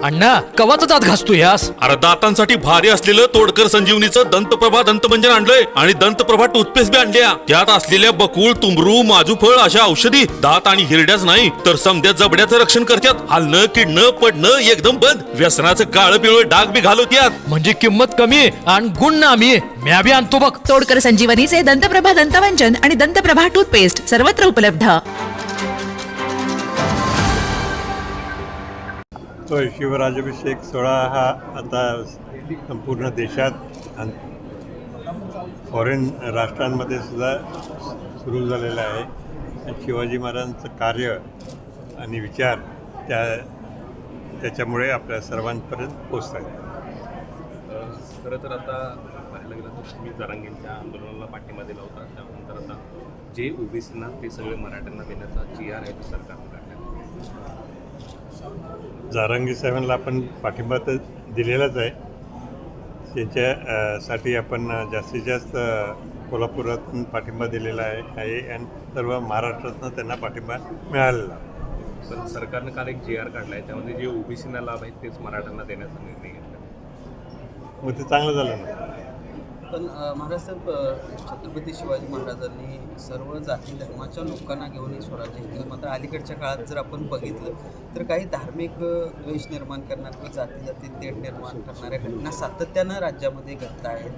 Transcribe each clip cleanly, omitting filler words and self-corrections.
अण्णा कवाचा दात घासतो यास? अरे दातांसाठी भारी असलेलं तोडकर संजीवनीचं दंतप्रभा दंतमंजन आणलंय आणि दंतप्रभा टूथपेस्ट बी आणल्या. त्यात असलेल्या बकुळ, तुंबरू, माजूफळ अशा औषधी दात आणि हिरड्याच नाही तर समद्या जबड्याचं रक्षण करतात. हलणं, किडणं, पडणं एकदम बंद. व्यसनाचं काळं पिवळं डाग बी घालवत्यात. म्हणजे किंमत कमी आणि गुण नामी. म्या बी आणतो बघ. तोडकर संजीवनीचे दंतप्रभा दंतमंजन आणि दंतप्रभा टूथपेस्ट सर्वत्र उपलब्ध. तो शिवराजाभिषेक सोहळा हा आता संपूर्ण देशात आणि फॉरेन राष्ट्रांमध्ये सुद्धा सुरू झालेला आहे. आणि शिवाजी महाराजांचं कार्य आणि विचार त्याच्यामुळे आपल्या सर्वांपर्यंत पोचत आहेत. खरं तर आता पाहायला गेलं तर तुम्ही जरांगेंच्या आंदोलनाला पाठिंबा दिला होता. त्यानंतर आता जे ओबीसीना ते सगळे मराठ्यांना देण्याचा GR आहे तो सरकारनं काढला. जारंगी साहेबांना आपण पाठिंबा तर दिलेलाच आहे. त्याच्यासाठी आपण जास्तीत जास्त कोल्हापुरातून पाठिंबा दिलेला आहे आणि सर्व महाराष्ट्रातून त्यांना पाठिंबा मिळालेला. पण सरकारनं काल एक GR काढला आहे, त्यामध्ये जे ओबीसीना लाभ आहेत तेच मराठ्यांना देण्याचा निर्णय घेतला. मग ते चांगलं झालं ना. पण महाराष्ट्रात छत्रपती शिवाजी महाराजांनी सर्व जाती धर्माच्या लोकांना घेऊन स्वराज्य घेतलं. मात्र अलीकडच्या काळात जर आपण बघितलं तर काही धार्मिक द्वेष निर्माण करणार किंवा जाती तेढ निर्माण करणाऱ्या घटना सातत्यानं राज्यामध्ये घडत आहेत.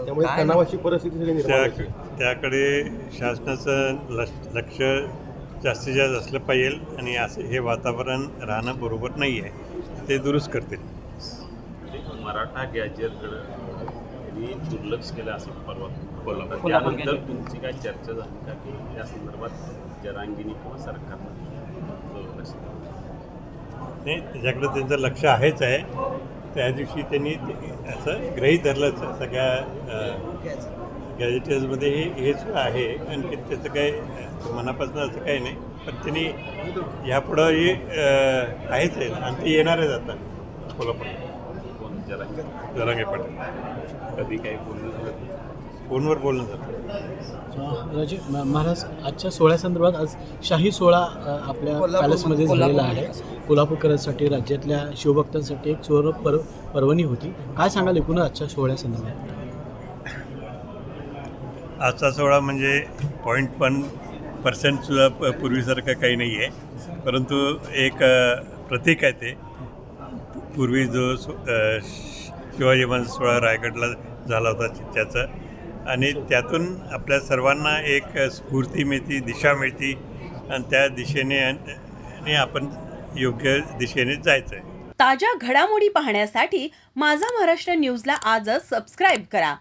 त्यामुळे तणावाची परिस्थिती त्याकडे शासनाचं लक्ष जास्तीत जास्त असलं पाहिजे आणि असं हे वातावरण राहणं बरोबर नाही आहे. ते दुरुस्त करतील. मराठा गॅजेटकडे दुर्लक्ष केलं असं परवा कोल्हापूर. त्यानंतर तुमची काय चर्चा झाली का की या संदर्भात जरांगीने किंवा सरकारनं दुर्लक्ष नाही, त्याच्याकडे त्यांचं लक्ष आहेच आहे. त्या दिवशी त्यांनी असं गृहीत धरलंच सगळ्या गॅजेटर्समध्ये हेच आहे. आणखी त्याचं काही मनापासून असं काही नाही. पण त्यांनी ह्यापुढंही आहेच आहे आणि ते येणार आहेत आता कोल्हापूर. जरांगे पाटील कधी काही बोलणं झालं? फोनवर बोलणं झालं. राजे महाराज आजच्या सोहळ्यासंदर्भात आज शाही सोहळा आपल्या पॅलेसमध्ये झालेला आहे. कोल्हापूरकरांसाठी राज्यातल्या शिवभक्तांसाठी एक सुवर्ण पर्वणी होती. काय सांगाल एकूण आजच्या सोहळ्यासंदर्भात? आजचा सोहळा म्हणजे 0.1% सुद्धा पूर्वीसारखं काही नाही आहे. परंतु एक प्रतीक आहे ते. पूर्वी जो शिवाजी महाराज सोहळा रायगडला झाला होता त्याचं, आणि त्यातून आपल्या सर्वांना एक स्फूर्ती मिळते, दिशा मिळते आणि त्या दिशेने आपण योग्य दिशेने जायचं आहे. ताज्या घडामोडी पाहण्यासाठी माझा महाराष्ट्र न्यूजला आजच सबस्क्राईब करा.